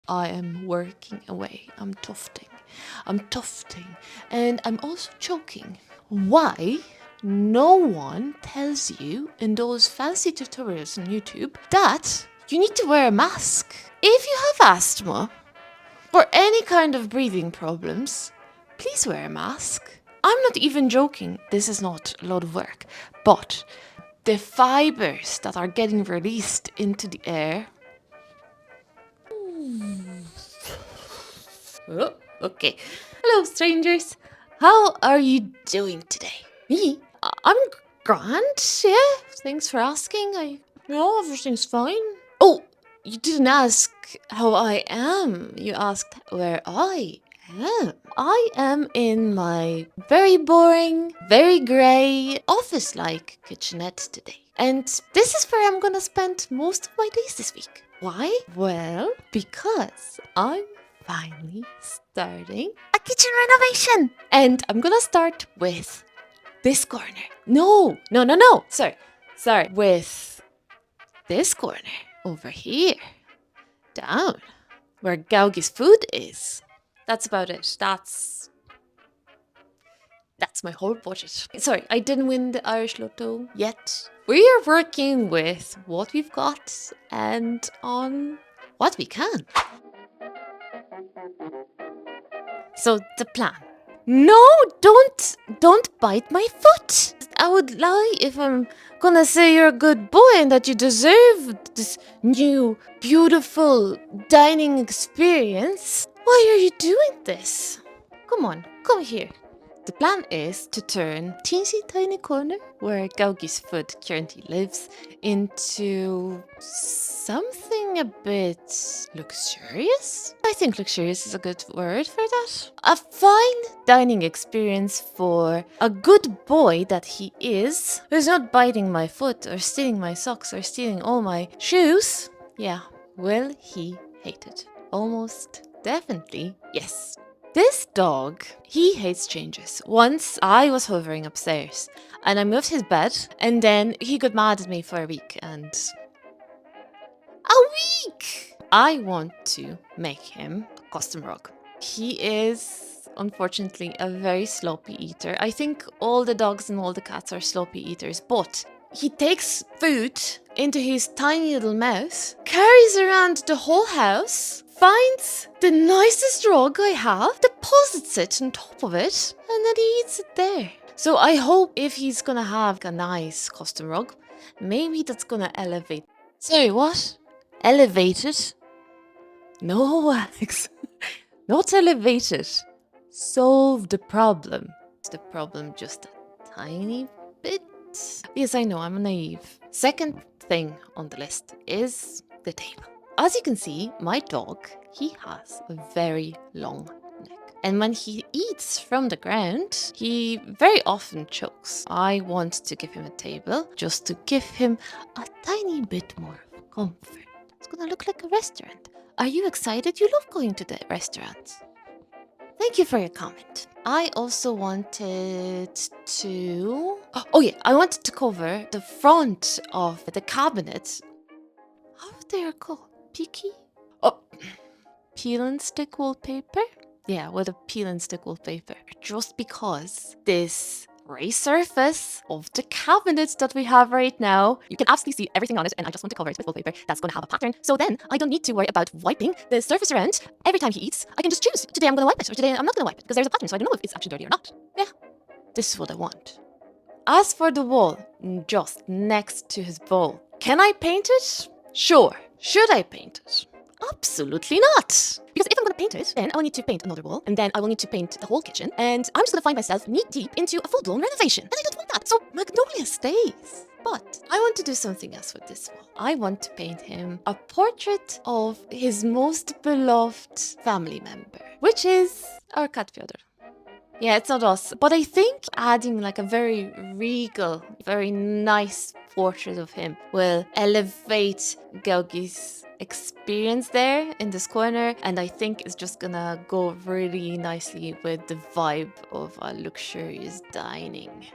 I am working away. I'm tufting. And I'm also choking. Why no one tells you in those fancy tutorials on YouTube that you need to wear a mask? If you have asthma or any kind of breathing problems, please wear a mask. I'm not even joking. This is not a lot of work, but the fibers that are getting released into the air. Oh, okay. Hello, strangers. How are you doing today? Me? I'm grand, yeah. Thanks for asking. Everything's fine. Oh, you didn't ask how I am. You asked where I am. I am in my very boring, very grey, office-like kitchenette today. And this is where I'm gonna spend most of my days this week. Why? Well, because I'm finally starting a kitchen renovation. And I'm gonna start with this corner. No. Sorry. With this corner over here. Down where Gaugi's food is. That's about it. That's my whole budget. Sorry, I didn't win the Irish Lotto yet. We are working with what we've got and on what we can. So the plan. No, don't bite my foot. I would lie if I'm gonna say you're a good boy and that you deserve this new, beautiful dining experience. Why are you doing this? Come on, come here. The plan is to turn teensy tiny corner where Gaugi's food currently lives into something a bit luxurious. I think luxurious is a good word for that. A fine dining experience for a good boy that he is, who's not biting my foot or stealing my socks or stealing all my shoes. Yeah, will he hate it? Almost definitely yes. This dog, he hates changes. Once I was hovering upstairs and I moved his bed and then he got mad at me for a week and... A week! I want to make him a custom rug. He is, unfortunately, a very sloppy eater. I think all the dogs and all the cats are sloppy eaters, but he takes food into his tiny little mouth, carries around the whole house, finds the nicest rug I have, deposits it on top of it, and then he eats it there. So I hope if he's gonna have a nice custom rug, maybe that's gonna elevate. Sorry, what? Elevated? No, Alex. Not elevated. Solve the problem. The problem just a tiny bit. Yes, I know, I'm naive. Second thing on the list is the table. As you can see, my dog, he has a very long neck. And when he eats from the ground, he very often chokes. I want to give him a table just to give him a tiny bit more comfort. It's gonna look like a restaurant. Are you excited? You love going to the restaurant. Thank you for your comment. I also wanted to... I wanted to cover the front of the cabinet. How are they called? Picky? Oh, peel and stick wallpaper? Yeah, with a peel and stick wallpaper. Just because this gray surface of the cabinet that we have right now, you can absolutely see everything on it, and I just want to cover it with wallpaper that's going to have a pattern. So then I don't need to worry about wiping the surface around every time he eats. I can just choose. Today I'm going to wipe it, or today I'm not going to wipe it, because there's a pattern, so I don't know if it's actually dirty or not. Yeah, this is what I want. As for the wall, just next to his bowl, can I paint it? Sure. Should I paint it? Absolutely not. Because if I'm going to paint it, then I will need to paint another wall, and then I will need to paint the whole kitchen, and I'm just going to find myself knee-deep into a full-blown renovation. And I don't want that. So Magnolia stays. But I want to do something else with this wall. I want to paint him a portrait of his most beloved family member, which is our cat Fyodor. Yeah, it's not us. But I think adding like a very regal, very nice portrait of him will elevate Gaugi's experience there in this corner, and I think it's just gonna go really nicely with the vibe of a luxurious dining.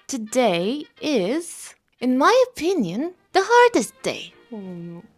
Today is, in my opinion, the hardest day.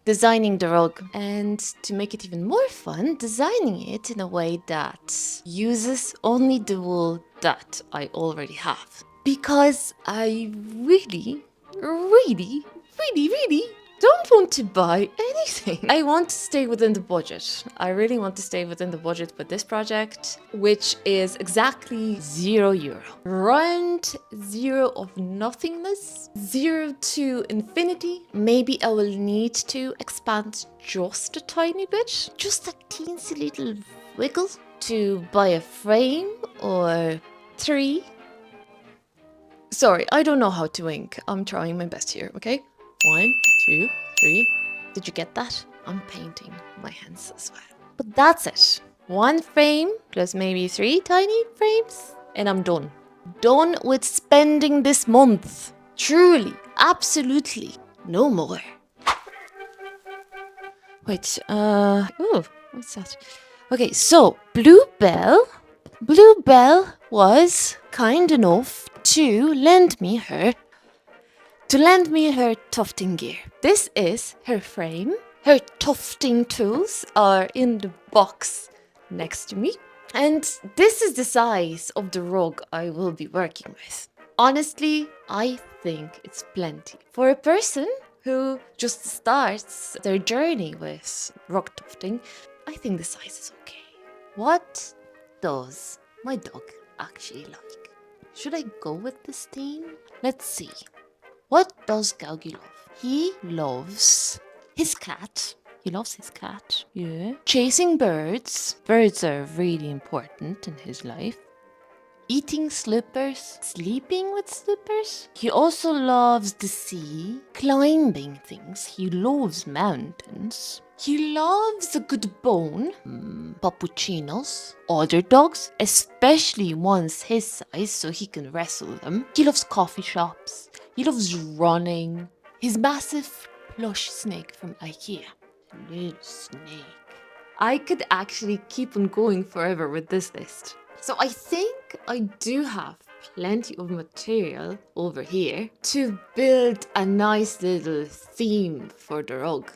Designing the rug, and to make it even more fun, designing it in a way that uses only the wool that I already have. Because I really, really, really, really don't want to buy anything. I want to stay within the budget. I really want to stay within the budget for this project, which is exactly €0. Round zero of nothingness, 0 to infinity. Maybe I will need to expand just a tiny bit, just a teensy little wiggle to buy a frame or 3. Sorry, I don't know how to ink. I'm trying my best here, okay? 1, 2, 3. Did you get that? I'm painting my hands as well. But that's it. 1 frame plus maybe 3 tiny frames, and I'm done. Done with spending this month. Truly, absolutely, no more. Wait, oh, what's that? Okay, so Bluebell was kind enough to lend me her tufting gear. This is her frame. Her tufting tools are in the box next to me. And this is the size of the rug I will be working with. Honestly, I think it's plenty. For a person who just starts their journey with rug tufting, I think the size is okay. What does my dog actually like? Should I go with this theme? Let's see. What does Gaugi love? He loves his cat. He loves his cat. Yeah. Chasing birds. Birds are really important in his life. Eating slippers. Sleeping with slippers. He also loves the sea. Climbing things. He loves mountains. He loves a good bone. Papuchinos. Other dogs, especially ones his size so he can wrestle them. He loves coffee shops. He loves running. His massive plush snake from IKEA. Little snake. I could actually keep on going forever with this list. So I think I do have plenty of material over here to build a nice little theme for the rug.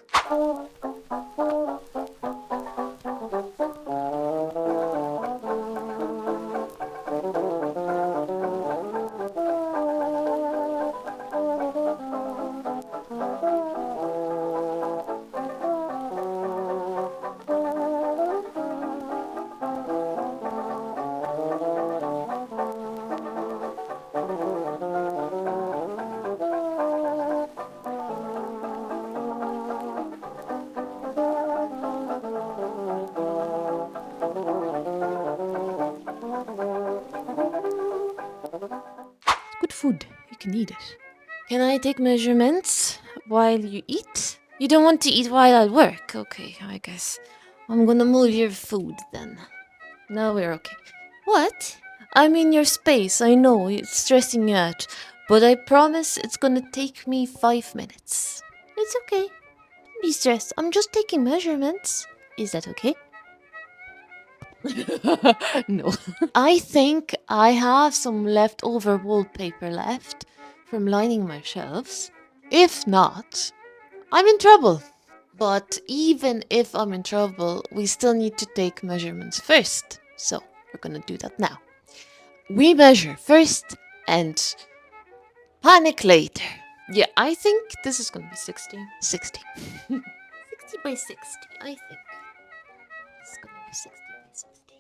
Good food, you can eat it. Can I take measurements while you eat? You don't want to eat while I work? Okay, I guess I'm gonna move your food then. Now we're okay. What? I'm in your space, I know, it's stressing you out. But I promise it's gonna take me 5 minutes. It's okay. Don't be stressed, I'm just taking measurements. Is that okay? No. I think I have some leftover wallpaper left from lining my shelves. If not, I'm in trouble. But even if I'm in trouble, we still need to take measurements first. So we're gonna do that now. We measure first and panic later. Yeah, I think this is gonna be 60. 60. 60 by 60, I think. It's gonna be 60 by 60.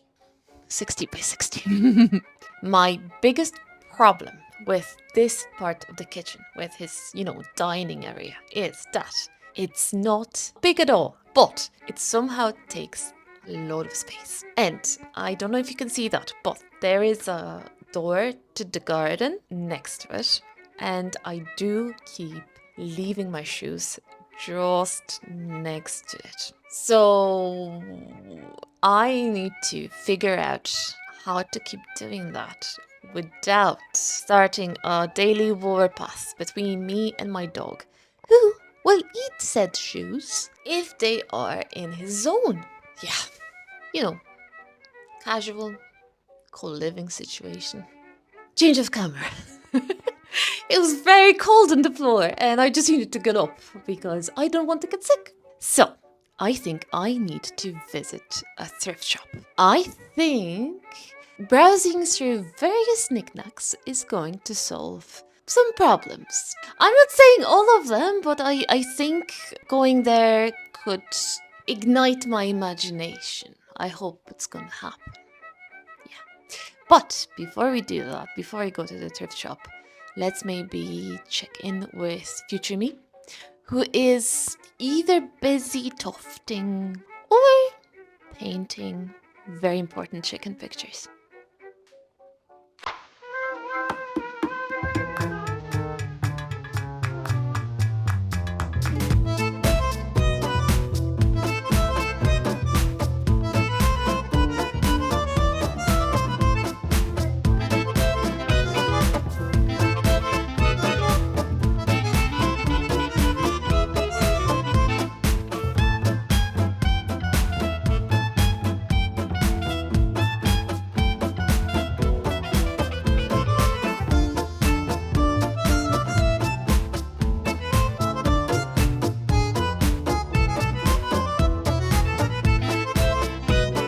60 by 60. My biggest problem with this part of the kitchen, with his, dining area, is that it's not big at all, but it somehow takes a lot of space. And I don't know if you can see that, but there is a door to the garden next to it. And I do keep leaving my shoes just next to it. So I need to figure out how to keep doing that without starting a daily warpath between me and my dog, who will eat said shoes if they are in his zone. Yeah, casual co-living situation. Change of camera. It was very cold on the floor and I just needed to get up because I don't want to get sick. So, I think I need to visit a thrift shop. I think browsing through various knickknacks is going to solve some problems. I'm not saying all of them, but I think going there could ignite my imagination. I hope it's gonna happen. Yeah. But before we do that, before I go to the thrift shop, let's maybe check in with future me, who is either busy tufting or painting very important chicken pictures.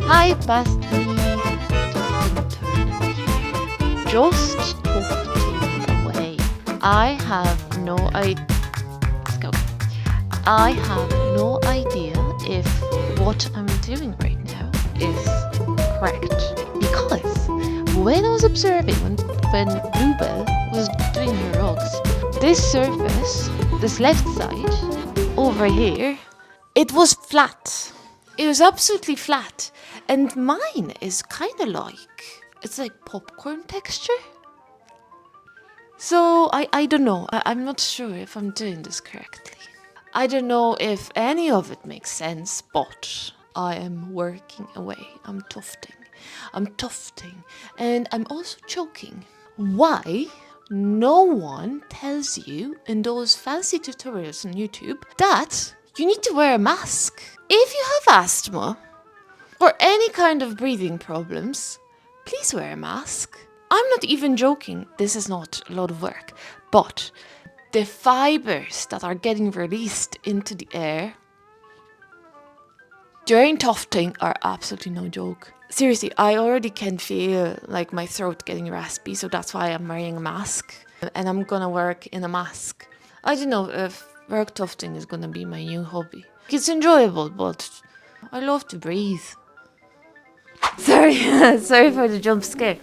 Hi, Basti. Just tufting away. I have no idea. Let's go. I have no idea if what I'm doing right now is correct. Because when I was observing when Bluebell was doing her rugs, this surface, this left side over here, it was flat. It was absolutely flat. And mine is kind of it's like popcorn texture. So I don't know. I'm not sure if I'm doing this correctly. I don't know if any of it makes sense, but I am working away. I'm tufting. And I'm also choking. Why no one tells you in those fancy tutorials on YouTube that you need to wear a mask? If you have asthma or any kind of breathing problems, please wear a mask. I'm not even joking. This is not a lot of work, but the fibers that are getting released into the air during tufting are absolutely no joke. Seriously, I already can feel like my throat getting raspy, so that's why I'm wearing a mask. And I'm gonna work in a mask. I don't know if work tufting is gonna be my new hobby. It's enjoyable, but I love to breathe. Sorry, sorry for the jump scare.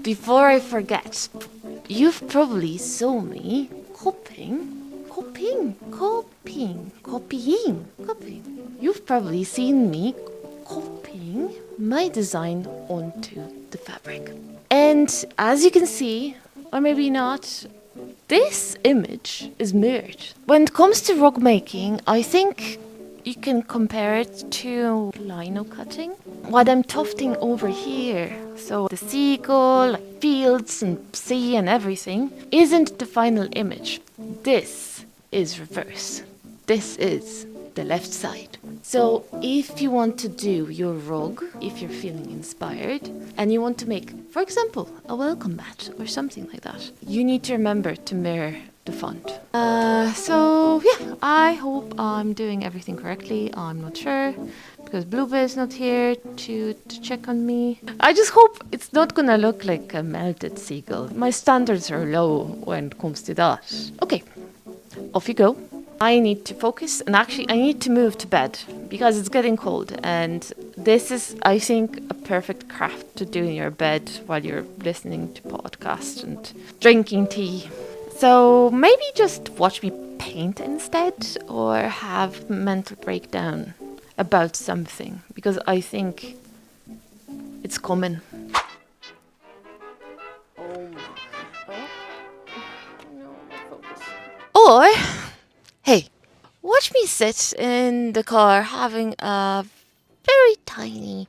Before I forget, you've probably saw me copying. You've probably seen me copying my design onto the fabric. And as you can see, or maybe not, this image is mirrored. When it comes to rug making, I think you can compare it to lino cutting. What I'm tufting over here, so the seagull, like fields and sea and everything, isn't the final image. This is reverse. This is the left side. So if you want to do your rug, if you're feeling inspired, and you want to make, for example, a welcome mat or something like that, you need to remember to mirror the font. So yeah, I hope I'm doing everything correctly. I'm not sure because Bluebell is not here to check on me. I just hope it's not gonna look like a melted seagull. My standards are low when it comes to that. Okay, off you go. I need to focus, and actually I need to move to bed because it's getting cold, and this is, I think, a perfect craft to do in your bed while you're listening to podcasts and drinking tea. So maybe just watch me paint instead, or have mental breakdown about something, because I think it's coming. Or, hey, watch me sit in the car having a very tiny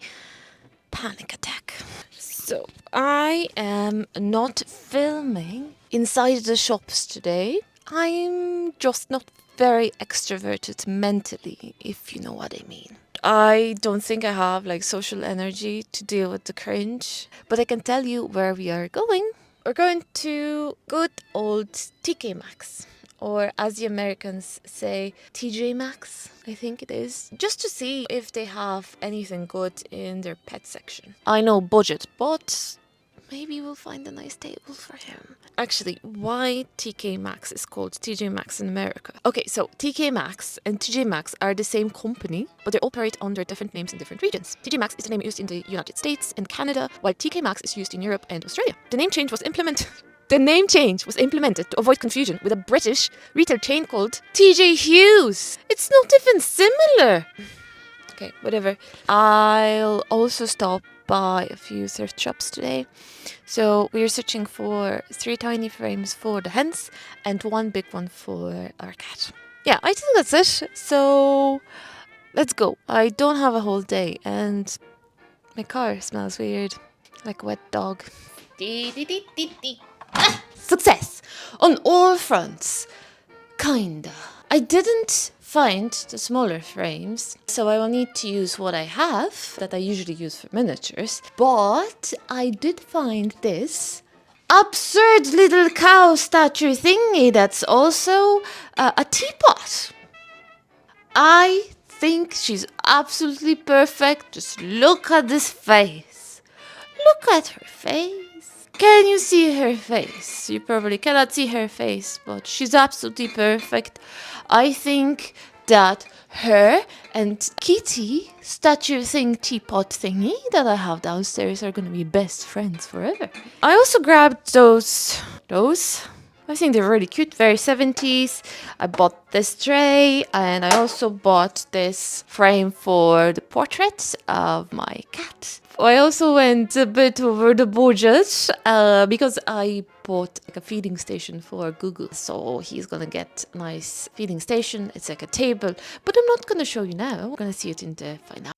panic attack. So, I am not filming inside the shops today. I'm just not very extroverted mentally, if you know what I mean. I don't think I have like social energy to deal with the cringe, but I can tell you where we are going. we're going to good old TK Maxx, or as the Americans say, TJ Maxx, I think it is, just to see if they have anything good in their pet section. I know budget, but maybe we'll find a nice table for him. Actually, why TK Maxx is called TJ Maxx in America? Okay, so TK Maxx and TJ Maxx are the same company, but they operate under different names in different regions. TJ Maxx is the name used in the United States and Canada, while TK Maxx is used in Europe and Australia. The name change was implemented to avoid confusion with a British retail chain called TJ Hughes. It's not even similar. Okay, whatever. I'll also stop by a few thrift shops today. So we're searching for 3 tiny frames for the hens and 1 big one for our cat. Yeah, I think that's it. So let's go. I don't have a whole day and my car smells weird, like a wet dog. Success on all fronts. Kinda. I didn't find the smaller frames, so I will need to use what I have that I usually use for miniatures. But I did find this absurd little cow statue thingy that's also a teapot. I think she's absolutely perfect. Just look at this face. Look at her face. Can you see her face? You probably cannot see her face, but she's absolutely perfect. I think that her and Kitty statue thing, teapot thingy that I have downstairs are going to be best friends forever. I also grabbed those. I think they're really cute, very 70s. I bought this tray and I also bought this frame for the portrait of my cat. I also went a bit over the budget because I bought like a feeding station for Google. So he's gonna get a nice feeding station. It's like a table, but I'm not gonna show you now. We're gonna see it in the final.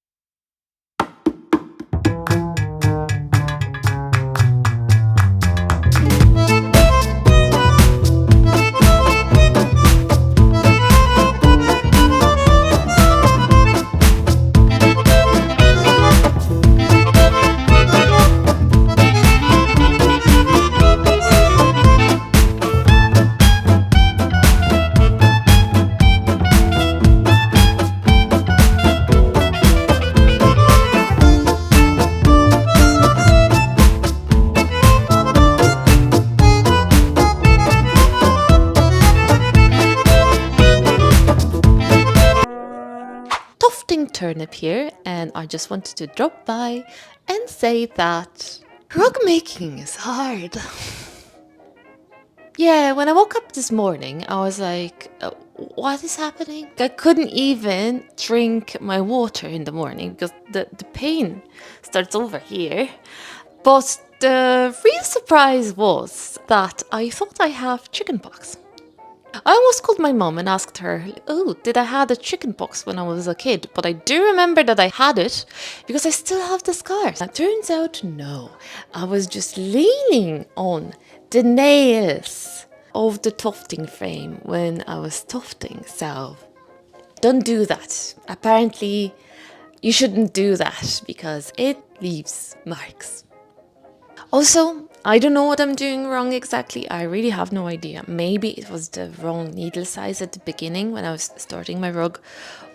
Turnip here, and I just wanted to drop by and say that rug making is hard. Yeah, when I woke up this morning, I was like, what is happening? I couldn't even drink my water in the morning because the pain starts over here. But the real surprise was that I thought I have chickenpox. I almost called my mom and asked her, oh, did I have the chickenpox when I was a kid? But I do remember that I had it because I still have the scars. It turns out, no. I was just leaning on the nails of the tufting frame when I was tufting. So don't do that. Apparently, you shouldn't do that because it leaves marks. Also, I don't know what I'm doing wrong exactly. I really have no idea. Maybe it was the wrong needle size at the beginning when I was starting my rug,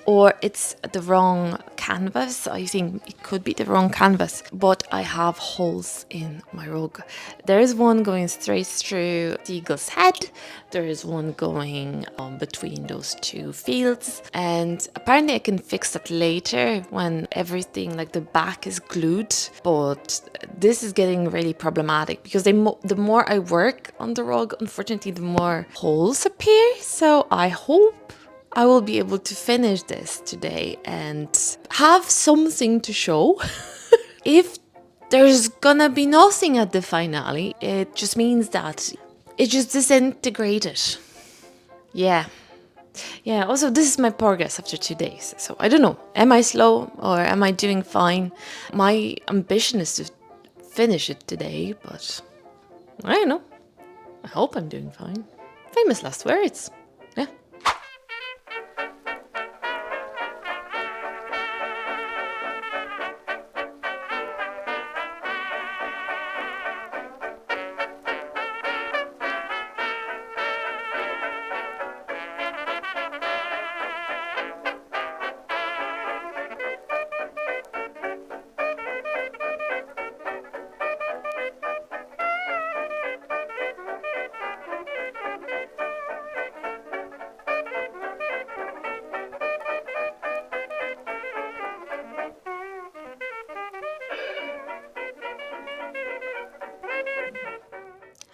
or it's the wrong canvas. I think it could be the wrong canvas, but I have holes in my rug. There is one going straight through the eagle's head. There is one going between those 2 fields, and apparently I can fix that later when everything, like the back, is glued. But this is getting really problematic because the more I work on the rug, unfortunately, the more holes appear. So I hope I will be able to finish this today and have something to show. If there's gonna be nothing at the finale, it just means that it just disintegrated. Yeah. Also, this is my progress after 2 days. So I don't know. Am I slow or am I doing fine? My ambition is to finish it today, but I don't know. I hope I'm doing fine. Famous last words. Yeah.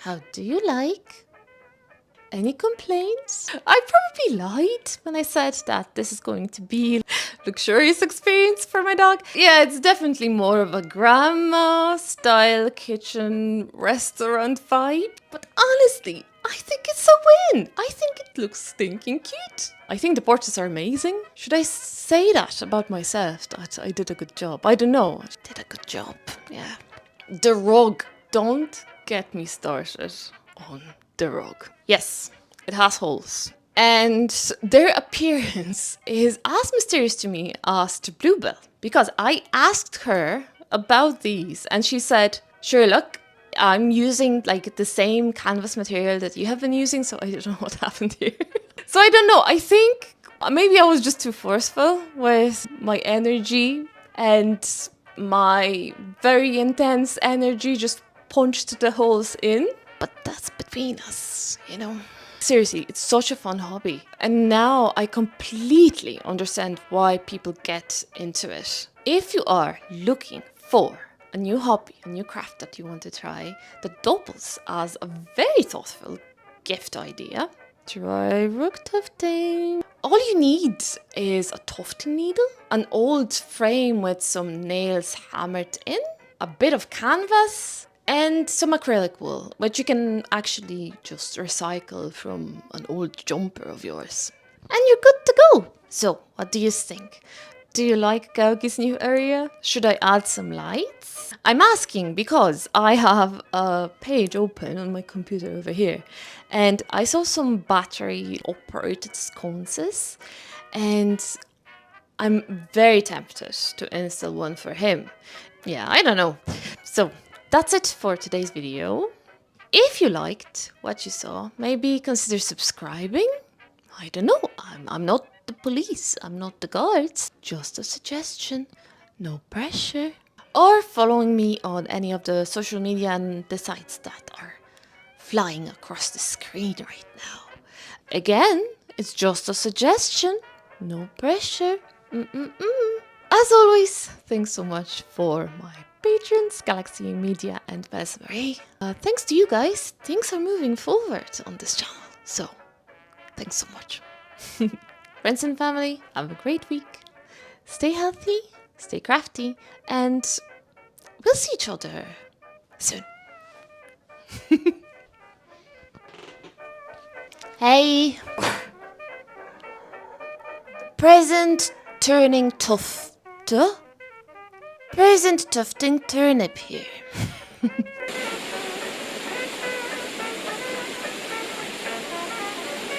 How do you like? Any complaints? I probably lied when I said that this is going to be a luxurious experience for my dog. Yeah, it's definitely more of a grandma style kitchen restaurant vibe. But honestly, I think it's a win. I think it looks stinking cute. I think the portraits are amazing. Should I say that about myself, that I did a good job? I don't know. I did a good job, yeah. The rug. Don't get me started on the rug. Yes, it has holes. And their appearance is as mysterious to me as the Bluebell. Because I asked her about these and she said, sure, look, I'm using like the same canvas material that you have been using, so I don't know what happened here. So I don't know, I think maybe I was just too forceful with my energy, and my very intense energy just punched the holes in. But that's between us, you know. Seriously, it's such a fun hobby. And now I completely understand why people get into it. If you are looking for a new hobby, a new craft that you want to try, that doubles as a very thoughtful gift idea, try rug tufting. All you need is a tufting needle, an old frame with some nails hammered in, a bit of canvas, and some acrylic wool, which you can actually just recycle from an old jumper of yours. And you're good to go. So, what do you think? Do you like Gaugi's new area? Should I add some lights? I'm asking because I have a page open on my computer over here, and I saw some battery operated sconces, and I'm very tempted to install one for him. Yeah, I don't know. So that's it for today's video. If you liked what you saw, maybe consider subscribing. I don't know, I'm not the police, I'm not the guards. Just a suggestion, no pressure. Or following me on any of the social media and the sites that are flying across the screen right now. Again, it's just a suggestion, no pressure. As always, thanks so much for my patrons, Galaxy Media and Besmarie. Thanks to you guys, things are moving forward on this channel. So, thanks so much. Friends and family, have a great week. Stay healthy, stay crafty, and we'll see each other soon. Hey! Present turning tufted. Present tufting turnip here.